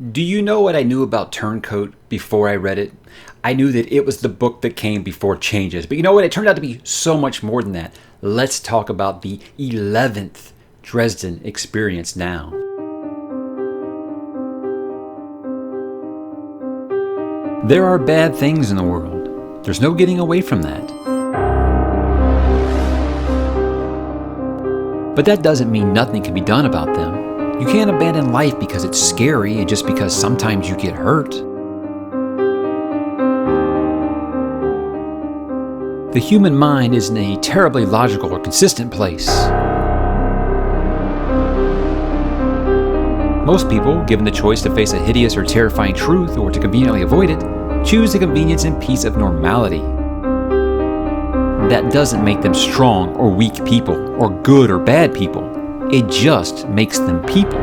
Do you know what I knew about Turncoat before I read it? I knew that it was the book that came before Changes. But you know what? It turned out to be so much more than that. Let's talk about the 11th Dresden experience now. There are bad things in the world. There's no getting away from that. But that doesn't mean nothing can be done about them. You can't abandon life because it's scary and just because sometimes you get hurt. The human mind isn't a terribly logical or consistent place. Most people, given the choice to face a hideous or terrifying truth or to conveniently avoid it, choose the convenience and peace of normality. That doesn't make them strong or weak people, or good or bad people. It just makes them people.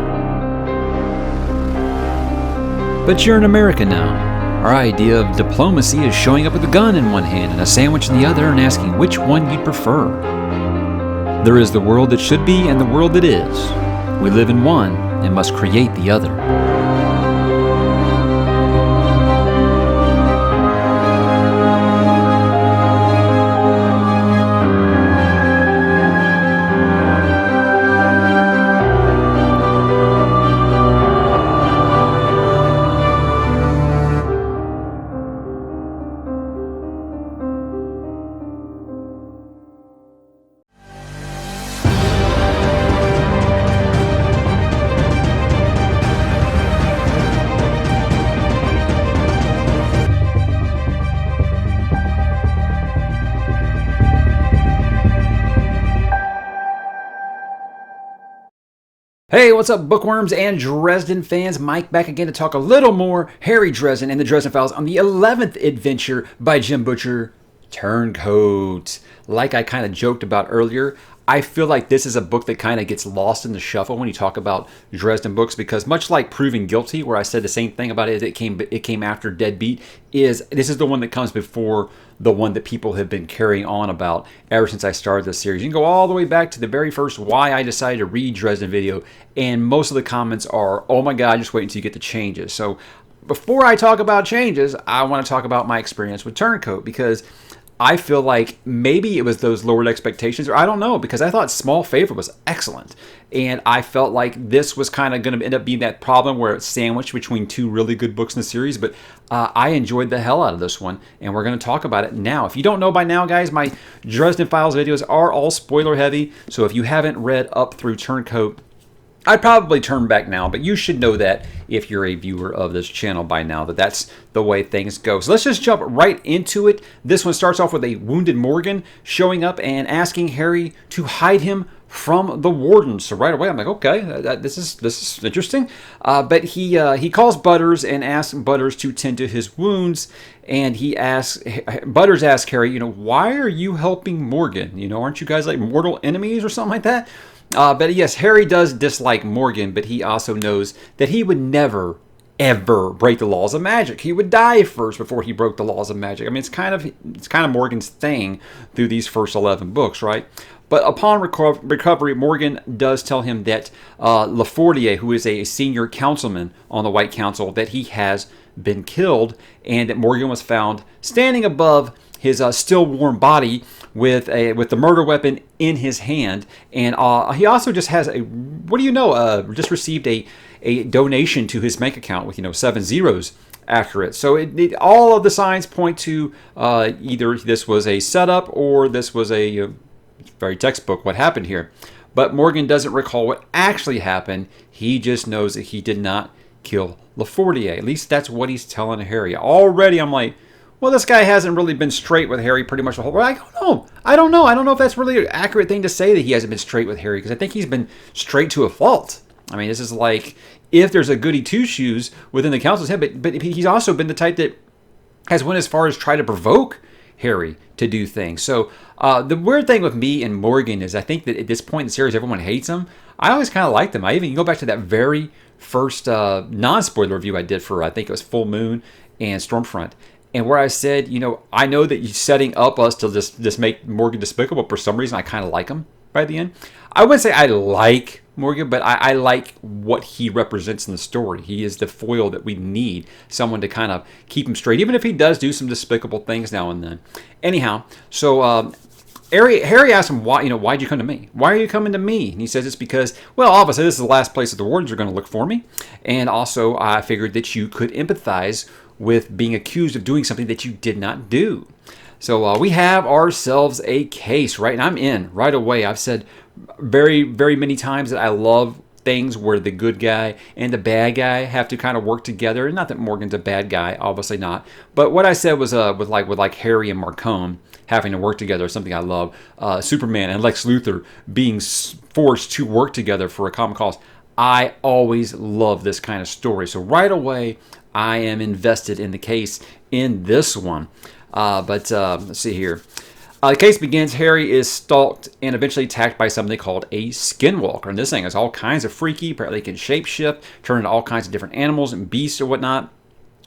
But you're in America now. Our idea of diplomacy is showing up with a gun in one hand and a sandwich in the other and asking which one you'd prefer. There is the world that should be and the world that is. We live in one and must create the other. Hey, what's up, bookworms and Dresden fans? Mike back again to talk a little more Harry Dresden and the Dresden Files on the 11th adventure by Jim Butcher, Turncoat. Like I kind of joked about earlier, I feel like this is a book that kind of gets lost in the shuffle when you talk about Dresden books, because much like Proven Guilty, where I said the same thing about it, it came after Deadbeat, this is the one that comes before the one that people have been carrying on about ever since I started this series. You can go all the way back to the very first why I decided to read Dresden video, and most of the comments are, oh my god, just wait until you get the Changes. So before I talk about Changes, I want to talk about my experience with Turncoat, because I feel like maybe it was those lowered expectations, or I don't know, because I thought Small Favor was excellent. And I felt like this was kind of going to end up being that problem where it's sandwiched between two really good books in the series. But I enjoyed the hell out of this one, and we're going to talk about it now. If you don't know by now, guys, my Dresden Files videos are all spoiler heavy. So if you haven't read up through Turncoat, I'd probably turn back now, but you should know that if you're a viewer of this channel by now, that that's the way things go. So let's just jump right into it. This one starts off with a wounded Morgan showing up and asking Harry to hide him from the warden. So right away, I'm like, okay, this is interesting. But he calls Butters and asks Butters to tend to his wounds. And Butters asks Harry, why are you helping Morgan? Aren't you guys like mortal enemies or something like that? But yes, Harry does dislike Morgan, but he also knows that he would never, ever break the laws of magic. He would die first before he broke the laws of magic. I mean, it's kind of Morgan's thing through these first 11 books, right? But upon recovery, Morgan does tell him that Lafortier, who is a senior councilman on the White Council, that he has been killed, and that Morgan was found standing above his still warm body with the murder weapon in his hand. And he also just has just received a donation to his bank account with 7 zeros after it. So all of the signs point to either this was a setup or this was a very textbook what happened here. But Morgan doesn't recall what actually happened. He just knows that he did not kill Lafortier. At least that's what he's telling Harry. Already I'm like, well, this guy hasn't really been straight with Harry pretty much the whole way. I don't know if that's really an accurate thing to say, that he hasn't been straight with Harry, because I think he's been straight to a fault. I mean, this is like, if there's a goody two-shoes within the council's head, but he's also been the type that has went as far as try to provoke Harry to do things. So the weird thing with me and Morgan is I think that at this point in the series, everyone hates him. I always kind of liked him. I even go back to that very first non-spoiler review I did for, I think it was Full Moon and Stormfront. And where I said, I know that you're setting up us to just make Morgan despicable, but for some reason I kind of like him. by the end. I wouldn't say I like Morgan, but I like what he represents in the story. He is the foil that we need, someone to kind of keep him straight, even if he does do some despicable things now and then. Anyhow, so Harry asks him, why'd you come to me? Why are you coming to me? And he says it's because, well, obviously this is the last place that the wardens are going to look for me. And also I figured that you could empathize with being accused of doing something that you did not do. So we have ourselves a case, right? And I'm in right away. I've said very, very many times that I love things where the good guy and the bad guy have to kind of work together. And not that Morgan's a bad guy, obviously not. But what I said was with like Harry and Marcone having to work together is something I love. Superman and Lex Luthor being forced to work together for a common cause. I always love this kind of story. So right away, I am invested in the case in this one. But let's see here. The case begins. Harry is stalked and eventually attacked by something called a skinwalker. And this thing is all kinds of freaky. Apparently it can shapeshift, turn into all kinds of different animals and beasts or whatnot.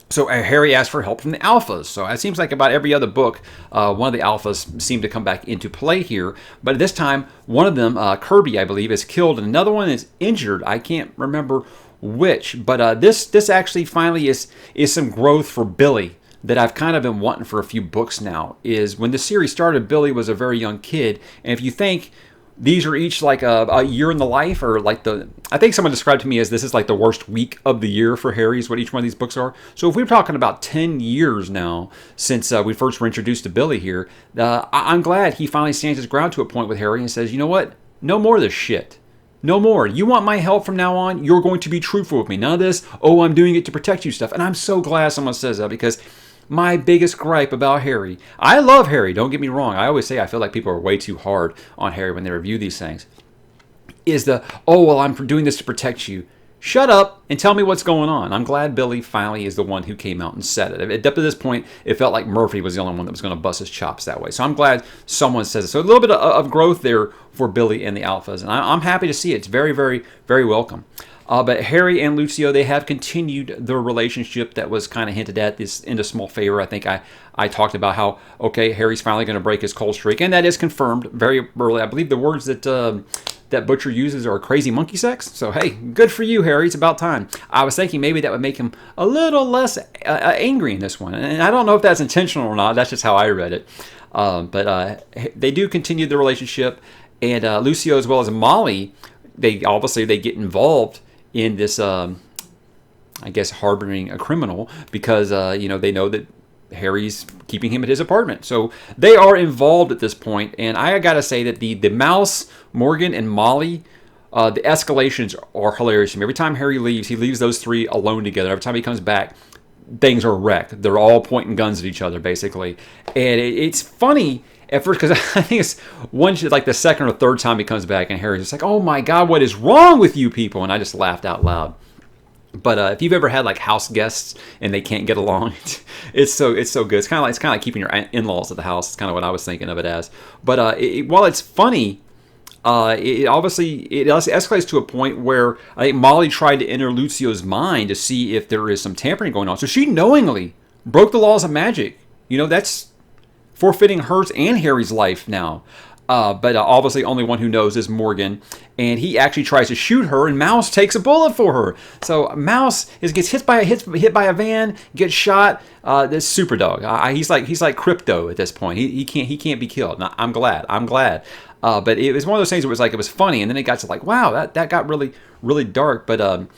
So Harry asks for help from the alphas. So it seems like about every other book, one of the alphas seem to come back into play here. But this time, one of them, Kirby, I believe, is killed, and another one is injured. I can't remember which. But this actually finally is some growth for Billy that I've kind of been wanting for a few books now. Is when the series started, Billy was a very young kid, and if you think these are each like a year in the life, or like I think someone described to me as this is like the worst week of the year for Harry is what each one of these books are. So if we're talking about 10 years now since we first were introduced to Billy here, I'm glad he finally stands his ground to a point with Harry and says, you know what, no more of this shit. No more. You want my help from now on? You're going to be truthful with me. None of this, oh, I'm doing it to protect you stuff. And I'm so glad someone says that, because my biggest gripe about Harry, I love Harry, don't get me wrong. I always say I feel like people are way too hard on Harry when they review these things. Is I'm doing this to protect you. Shut up and tell me what's going on. I'm glad Billy finally is the one who came out and said it. Up to this point, it felt like Murphy was the only one that was going to bust his chops that way. So I'm glad someone says it. So a little bit of growth there for Billy and the alphas. And I'm happy to see it. It's very, very, very welcome. But Harry and Lucio, they have continued their relationship that was kind of hinted at this into small favor. I think I talked about how, okay, Harry's finally going to break his cold streak. And that is confirmed very early. I believe the words that Butcher uses are crazy monkey sex. So, hey, good for you, Harry. It's about time. I was thinking maybe that would make him a little less angry in this one. And I don't know if that's intentional or not. That's just how I read it. But they do continue the relationship. And Lucio, as well as Molly, they get involved in this, I guess, harboring a criminal because, they know that Harry's keeping him at his apartment. So they are involved at this point. And I got to say that the Mouse, Morgan, and Molly, the escalations are hilarious to me. Every time Harry leaves, he leaves those three alone together. Every time he comes back, things are wrecked. They're all pointing guns at each other, basically. And it's funny at first, because I think it's like the second or third time he comes back, and Harry's just like, "Oh my God, what is wrong with you people?" And I just laughed out loud. But if you've ever had like house guests and they can't get along, it's so good. It's kind of like keeping your in-laws at the house. It's kind of what I was thinking of it as. But while it's funny, it escalates to a point where I think Molly tried to enter Lucio's mind to see if there is some tampering going on. So she knowingly broke the laws of magic. That's forfeiting hers and Harry's life now. But obviously only one who knows is Morgan. And he actually tries to shoot her, and Mouse takes a bullet for her. So Mouse gets hit by a van, gets shot. This super dog. He's like Crypto at this point. He can't be killed. Now, I'm glad. But it was one of those things where it was funny, and then it got to like, wow, that got really, really dark. But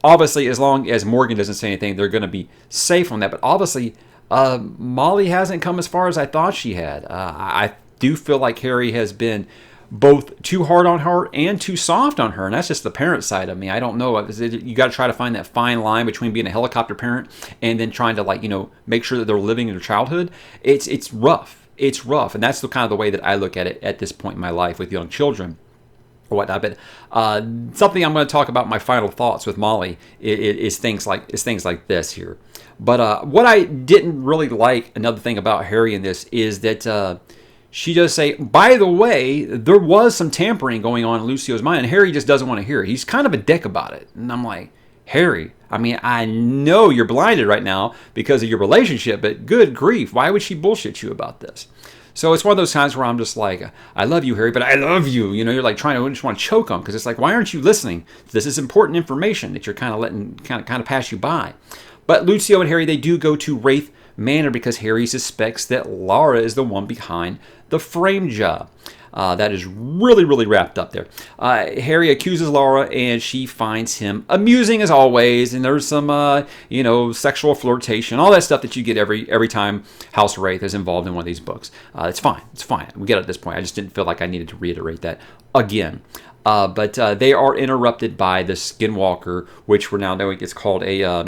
obviously, as long as Morgan doesn't say anything, they're going to be safe on that. But obviously, Molly hasn't come as far as I thought she had. I do feel like Harry has been both too hard on her and too soft on her, and that's just the parent side of me. I don't know. You got to try to find that fine line between being a helicopter parent and then trying to make sure that they're living in their childhood. It's rough. It's rough, and that's the kind of the way that I look at it at this point in my life with young children or whatnot. But something I'm going to talk about, my final thoughts with Molly, is things like this here. But what I didn't really like, another thing about Harry in this, is that she does say, by the way, there was some tampering going on in Lucio's mind, and Harry just doesn't want to hear it. He's kind of a dick about it. And I'm like, Harry, I know you're blinded right now because of your relationship, but good grief, why would she bullshit you about this? So it's one of those times where I'm just like, I love you, Harry, but I love you. You know, you're like trying to just want to choke them because it's like, why aren't you listening? This is important information that you're kind of letting kind of pass you by. But Lucio and Harry, they do go to Wraith Manor because Harry suspects that Laura is the one behind the frame job. That is really, really wrapped up there. Harry accuses Laura, and she finds him amusing as always. And there's some, sexual flirtation, all that stuff that you get every time House Wraith is involved in one of these books. It's fine. It's fine. We get it at this point. I just didn't feel like I needed to reiterate that again. But they are interrupted by the Skinwalker, which we're now knowing it's called a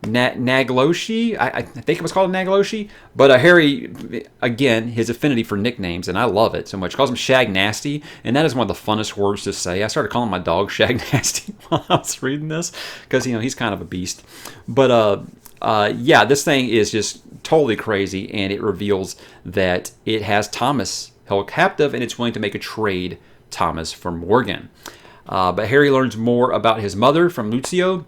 Nagloshi. I think it was called a Nagloshi. But Harry, again, his affinity for nicknames, and I love it so much, calls him Shag Nasty, and that is one of the funnest words to say. I started calling my dog Shag Nasty while I was reading this because, he's kind of a beast. But, this thing is just totally crazy, and it reveals that it has Thomas held captive, and it's willing to make a trade Thomas for Morgan. But Harry learns more about his mother from Lucio.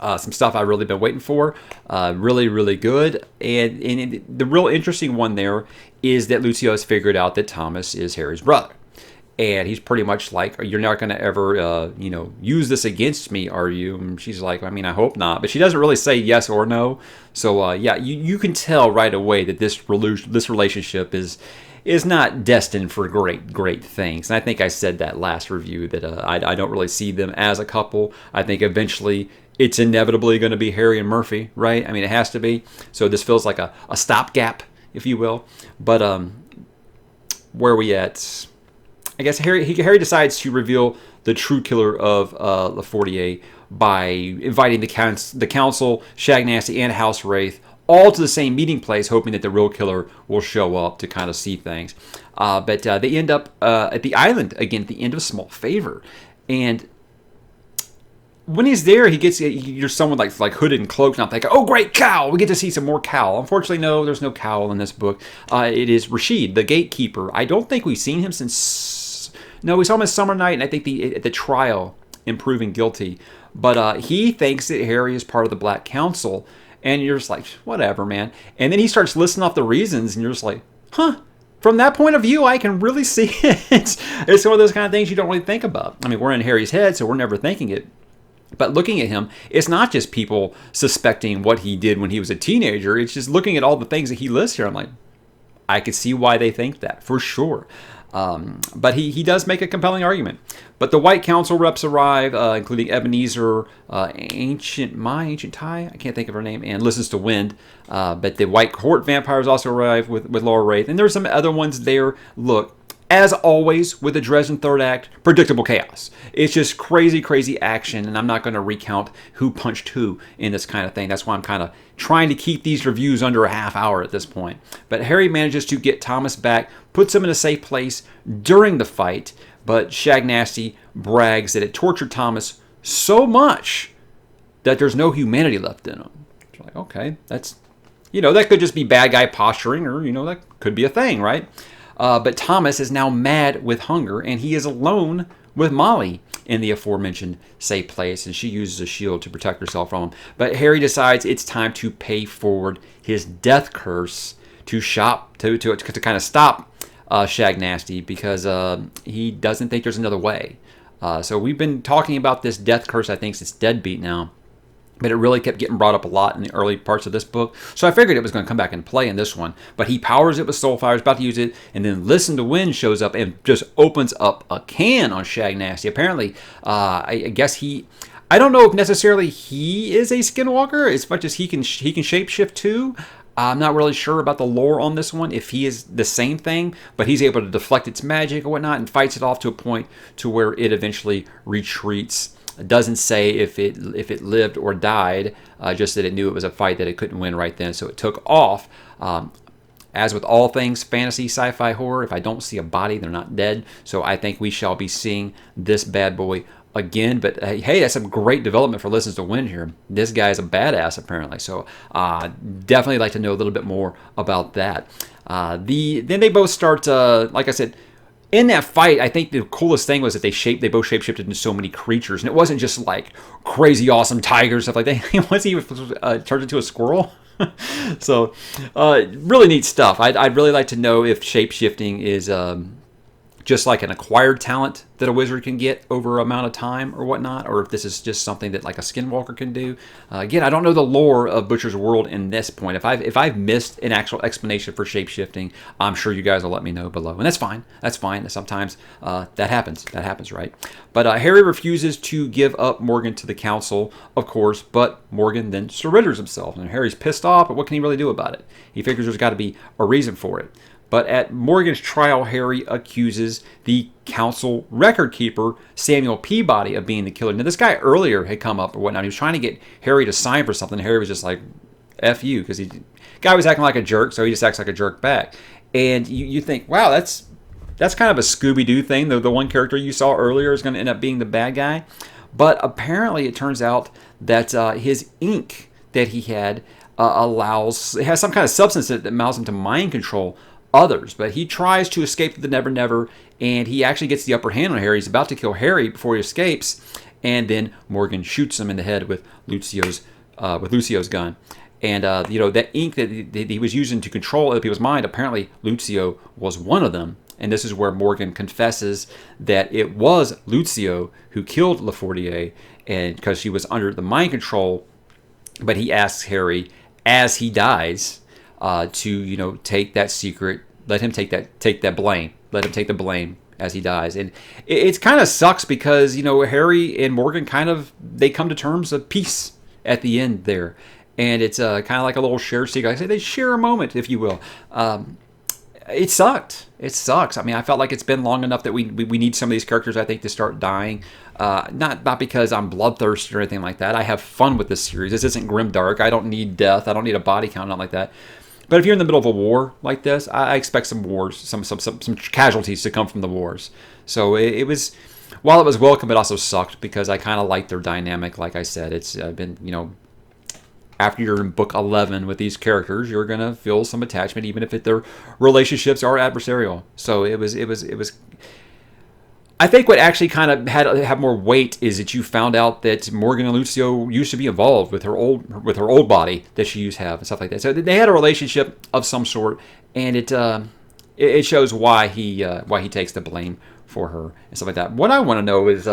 Some stuff I've really been waiting for. Really, really good. And the real interesting one there is that Lucio has figured out that Thomas is Harry's brother. And he's pretty much like, you're not going to ever, use this against me, are you? And she's like, I mean, I hope not. But she doesn't really say yes or no. So, you can tell right away that this relationship is not destined for great things. And I think I said that last review that I don't really see them as a couple. I think eventually it's inevitably going to be Harry and Murphy, right? I mean, it has to be. So this feels like a stopgap, if you will. But where are we at? I guess Harry decides to reveal the true killer of Le Fortier by inviting the council, Shag Nasty, and House Wraith all to the same meeting place, hoping that the real killer will show up to kind of see things. But they end up at the island again at the end of Small Favor. And when he's there, you're someone like hooded and cloaked, and I'm thinking, oh, great, Cal! We get to see some more Cal. Unfortunately, no, there's no Cal in this book. It is Rashid, the gatekeeper. I don't think we've seen him since... No, we saw him in Summer Night, and I think at the trial in proving guilty. But he thinks that Harry is part of the Black Council, and you're just like, whatever, man. And then he starts listing off the reasons, and you're just like, huh. From that point of view, I can really see it. It's one of those kind of things you don't really think about. I mean, we're in Harry's head, so we're never thinking it. But looking at him, it's not just people suspecting what he did when he was a teenager. It's just looking at all the things that he lists here. I'm like, I could see why they think that, for sure. But he does make a compelling argument. But the White Council reps arrive, including Ebenezer, Ancient Tai, I can't think of her name, and Listens to Wind. But the White Court vampires also arrive with Laura Wraith. And there's some other ones there. Look, as always with the Dresden Third Act, predictable chaos. It's just crazy, crazy action, and I'm not going to recount who punched who in this kind of thing. That's why I'm kind of trying to keep these reviews under a half hour at this point. But Harry manages to get Thomas back, puts him in a safe place during the fight, but Shag Nasty brags that it tortured Thomas so much that there's no humanity left in him. It's like, okay, that's, that could just be bad guy posturing, or, that could be a thing, right? But Thomas is now mad with hunger, and he is alone with Molly in the aforementioned safe place, and she uses a shield to protect herself from him. But Harry decides it's time to pay forward his death curse to kind of stop Shag Nasty, because he doesn't think there's another way. So we've been talking about this death curse, I think, since Deadbeat now. But it really kept getting brought up a lot in the early parts of this book. So I figured it was going to come back and play in this one. But he powers it with Soulfire, is about to use it, and then Listen to Wind shows up and just opens up a can on Shag Nasty. Apparently, I guess I don't know if necessarily he is a Skinwalker, as much as he can shapeshift too. I'm not really sure about the lore on this one, if he is the same thing, but he's able to deflect its magic or whatnot and fights it off to a point to where it eventually retreats. It doesn't say if it lived or died, just that it knew it was a fight that it couldn't win right then, so it took off. As with all things fantasy, sci-fi, horror, if I don't see a body, they're not dead. So I think we shall be seeing this bad boy again. But hey, that's some great development for Listens to Wind here. This guy is a badass, apparently. So definitely like to know a little bit more about that. Then they both start, like I said, in that fight, I think the coolest thing was that they both shapeshifted into so many creatures. And it wasn't just like crazy awesome tigers, stuff like that. It wasn't even turned into a squirrel. So, really neat stuff. I'd really like to know if shape-shifting is just like an acquired talent that a wizard can get over an amount of time or whatnot, or if this is just something that like a skinwalker can do. Again, I don't know the lore of Butcher's World in this point. If I've missed an actual explanation for shapeshifting, I'm sure you guys will let me know below, and that's fine. That's fine. Sometimes that happens. That happens, right? But Harry refuses to give up Morgan to the council, of course. But Morgan then surrenders himself, and Harry's pissed off. But what can he really do about it? He figures there's got to be a reason for it. But at Morgan's trial, Harry accuses the council record keeper, Samuel Peabody, of being the killer. Now, this guy earlier had come up or whatnot. He was trying to get Harry to sign for something. Harry was just like, F you, because guy was acting like a jerk, so he just acts like a jerk back. And you think, wow, that's kind of a Scooby-Doo thing. The one character you saw earlier is going to end up being the bad guy. But apparently it turns out that his ink that he had has some kind of substance that allows him to mind control others. But he tries to escape to the Nevernever, and he actually gets the upper hand on Harry. He's about to kill Harry before he escapes, and then Morgan shoots him in the head with Lucio's gun. And that ink that he was using to control other people's mind, apparently Lucio was one of them. And this is where Morgan confesses that it was Lucio who killed Lafortier, and because she was under the mind control. But he asks Harry, as he dies, to take that secret, let him take that blame, let him take the blame as he dies. And it kind of sucks because Harry and Morgan they come to terms of peace at the end there, and it's kind of like a little shared secret. I say they share a moment, if you will. It sucked. It sucks. I mean, I felt like it's been long enough that we need some of these characters, I think, to start dying. Not because I'm bloodthirsty or anything like that. I have fun with this series. This isn't grimdark. I don't need death. I don't need a body count, not like that. But if you're in the middle of a war like this, I expect some wars, some casualties to come from the wars. So it was, while it was welcome, it also sucked because I kind of liked their dynamic. Like I said, it's been, after you're in book 11 with these characters, you're going to feel some attachment, even if their relationships are adversarial. So it was. I think what actually kind of had more weight is that you found out that Morgan and Lucio used to be involved with her old body that she used to have and stuff like that. So they had a relationship of some sort, and it shows why he takes the blame for her and stuff like that. What I want to know is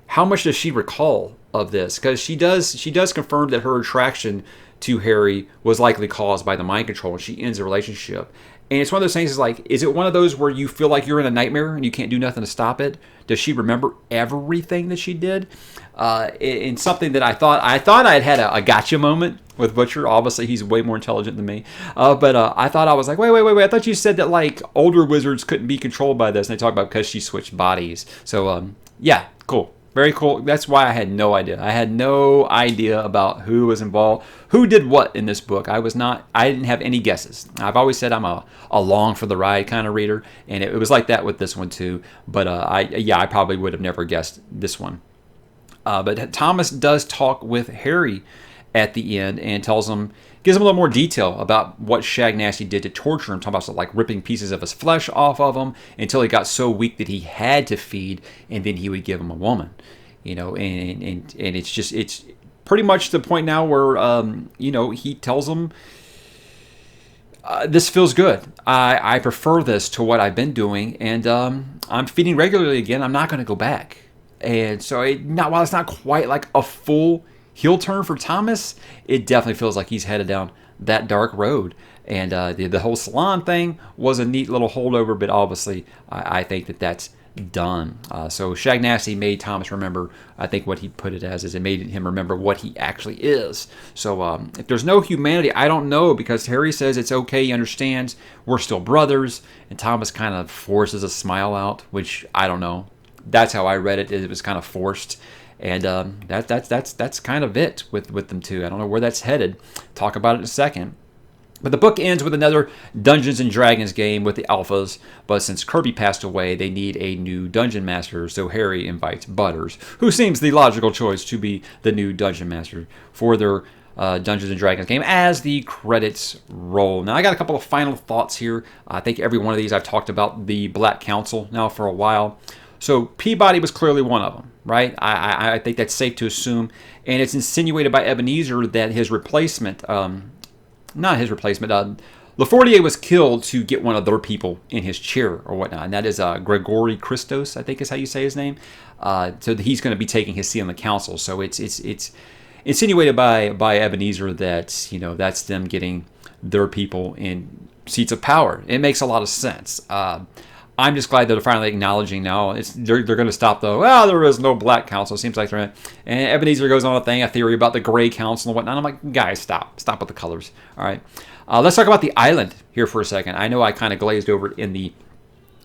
how much does she recall of this? Because she does confirm that her attraction to Harry was likely caused by the mind control, and she ends the relationship. And it's one of those things, is it one of those where you feel like you're in a nightmare and you can't do nothing to stop it? Does she remember everything that she did? And something that I thought I'd had a gotcha moment with Butcher. Obviously, he's way more intelligent than me. But I thought I was like, wait. I thought you said that, older wizards couldn't be controlled by this. And they talk about because she switched bodies. So, yeah, cool. Very cool. That's why I had no idea. I had no idea about who was involved, who did what in this book. I didn't have any guesses. I've always said I'm a along for the ride kind of reader, and it was like that with this one too. But I probably would have never guessed this one. But Thomas does talk with Harry at the end and gives him a little more detail about what Shagnasty did to torture him. Talking about ripping pieces of his flesh off of him until he got so weak that he had to feed, and then he would give him a woman. And it's pretty much the point now where he tells him, this feels good. I prefer this to what I've been doing, and I'm feeding regularly again. I'm not going to go back. And so while it's not quite like a full heel turn for Thomas, it definitely feels like he's headed down that dark road. And the whole salon thing was a neat little holdover, but obviously I think that's done. So Shagnasty made Thomas remember, I think what he put it as is it made him remember what he actually is. So if there's no humanity, I don't know, because Harry says it's okay, he understands, we're still brothers, and Thomas kind of forces a smile out, which I don't know. That's how I read it. It was kind of forced. And that's kind of it with them two. I don't know where that's headed. Talk about it in a second. But the book ends with another Dungeons and Dragons game with the alphas. But since Kirby passed away, they need a new dungeon master. So Harry invites Butters, who seems the logical choice to be the new dungeon master for their Dungeons and Dragons game as the credits roll. Now I got a couple of final thoughts here. I think every one of these I've talked about the Black Council now for a while. So Peabody was clearly one of them, right? I think that's safe to assume. And it's insinuated by Ebenezer that his replacement, not his replacement, Lafortier was killed to get one of their people in his chair or whatnot, and that is Gregory Christos, I think is how you say his name. So he's going to be taking his seat on the council. So it's insinuated by Ebenezer that that's them getting their people in seats of power. It makes a lot of sense. I'm just glad that they're finally acknowledging now. They're going to stop the, well, there is no black council. It seems like they're, and Ebenezer goes on a theory about the gray council and whatnot. I'm like, guys, stop with the colors. All right. Let's talk about the island here for a second. I know I kind of glazed over it in the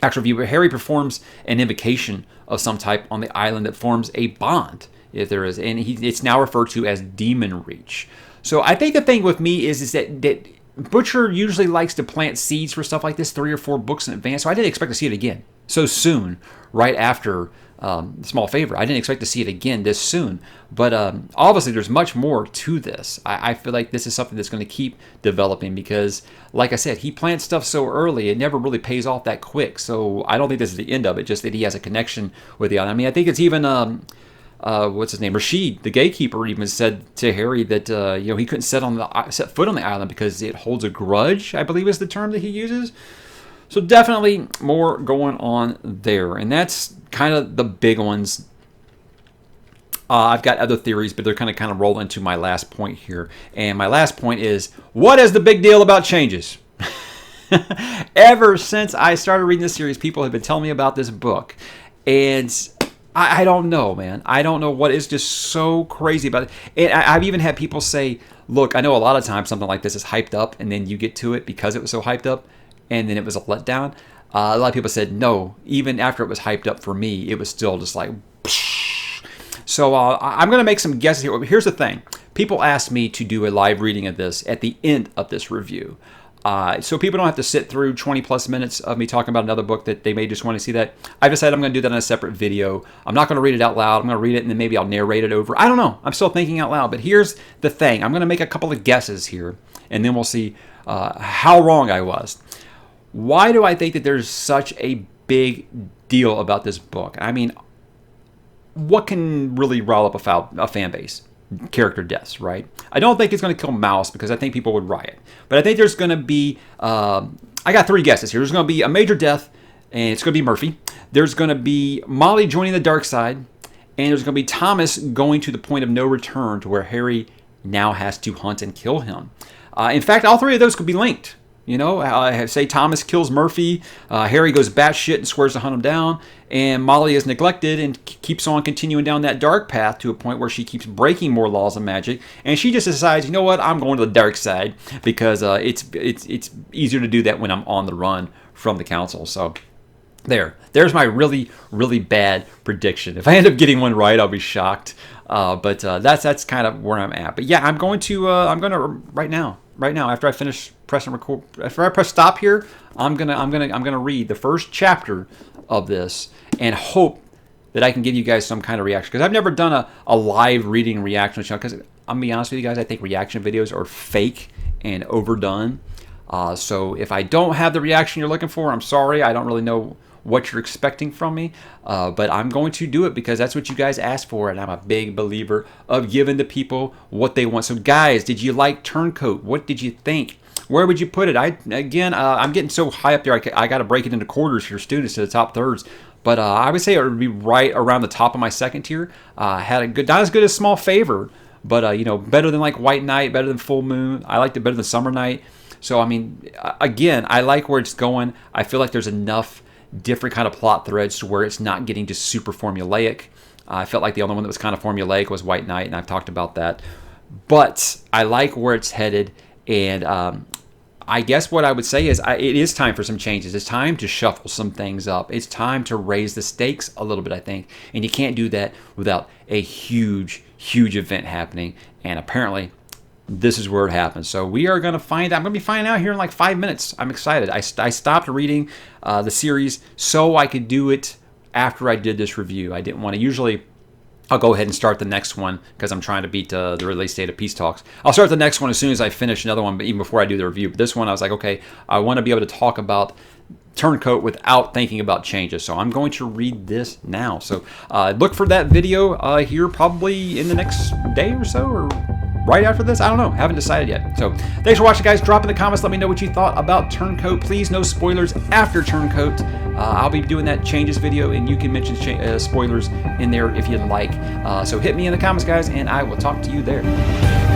actual review, but Harry performs an invocation of some type on the island that forms a bond, if there is, and it's now referred to as Demon Reach. So I think the thing with me is that Butcher usually likes to plant seeds for stuff like this 3 or 4 books in advance, so I didn't expect to see it again so soon, right after Small Favor. I didn't expect to see it again this soon, but obviously there's much more to this. I feel like this is something that's going to keep developing because, like I said, he plants stuff so early, it never really pays off that quick, so I don't think this is the end of it, just that he has a connection with the island. I mean, I think it's even... what's his name? Rashid, the gatekeeper, even said to Harry that he couldn't set foot on the island because it holds a grudge, I believe is the term that he uses. So definitely more going on there, and that's kind of the big ones. I've got other theories, but they're kind of roll into my last point here. And my last point is, what is the big deal about changes? Ever since I started reading this series, people have been telling me about this book, and I don't know, man. I don't know what is just so crazy about it. And I've even had people say, look, I know a lot of times something like this is hyped up, and then you get to it because it was so hyped up, and then it was a letdown. A lot of people said, no, even after it was hyped up for me, it was still just like, psh. So I'm going to make some guesses here. Here's the thing. People asked me to do a live reading of this at the end of this review. So people don't have to sit through 20 plus minutes of me talking about another book that they may just want to see that. I decided I'm going to do that in a separate video. I'm not going to read it out loud. I'm going to read it and then maybe I'll narrate it over. I don't know. I'm still thinking out loud. But here's the thing. I'm going to make a couple of guesses here and then we'll see how wrong I was. Why do I think that there's such a big deal about this book? I mean, what can really rile up a fan base? Character deaths, right? I don't think it's going to kill Mouse because I think people would riot. But I think there's going to be, I got 3 guesses here. There's going to be a major death, and it's going to be Murphy. There's going to be Molly joining the dark side, and there's going to be Thomas going to the point of no return to where Harry now has to hunt and kill him. In fact, all 3 of those could be linked. Say Thomas kills Murphy, Harry goes batshit and swears to hunt him down, and Molly is neglected and keeps on continuing down that dark path to a point where she keeps breaking more laws of magic, and she just decides, you know what, I'm going to the dark side because it's easier to do that when I'm on the run from the council. So there's my really, really bad prediction. If I end up getting one right, I'll be shocked. But that's kind of where I'm at. But yeah, I'm going to right now after I finish pressing record, after I press stop here, I'm gonna read the first chapter of this and hope that I can give you guys some kind of reaction, because I've never done a live reading reaction channel, because I'm gonna be honest with you guys, I think reaction videos are fake and overdone. So if I don't have the reaction you're looking for, I'm sorry. I don't really know what you're expecting from me, but I'm going to do it because that's what you guys asked for, and I'm a big believer of giving the people what they want. So guys, did you like Turncoat? What did you think? Where would you put it? I'm getting so high up there, I got to break it into quarters for students to the top thirds. But I would say it would be right around the top of my second tier. Had a good, not as good as Small Favor, but better than like White Knight, better than Full Moon. I liked it better than Summer Night. So I mean, again, I like where it's going. I feel like there's enough different kind of plot threads to where it's not getting just super formulaic. I felt like the only one that was kind of formulaic was White Knight, and I've talked about that. But I like where it's headed, and I guess what I would say is it is time for some changes. It's time to shuffle some things up. It's time to raise the stakes a little bit, I think. And you can't do that without a huge, huge event happening. And apparently, this is where it happens. So we are going to find out. I'm going to be finding out here in like 5 minutes. I'm excited. I stopped reading the series so I could do it after I did this review. I didn't want to. Usually, I'll go ahead and start the next one because I'm trying to beat the release date of Peace Talks. I'll start the next one as soon as I finish another one, but even before I do the review. But this one, I was like, okay, I want to be able to talk about Turncoat without thinking about changes. So I'm going to read this now. So look for that video here probably in the next day or so, or right after this. I don't know. Haven't decided yet. So thanks for watching, guys. Drop in the comments. Let me know what you thought about Turncoat. Please, no spoilers after Turncoat. I'll be doing that changes video, and you can mention spoilers in there if you'd like. So hit me in the comments, guys, and I will talk to you there.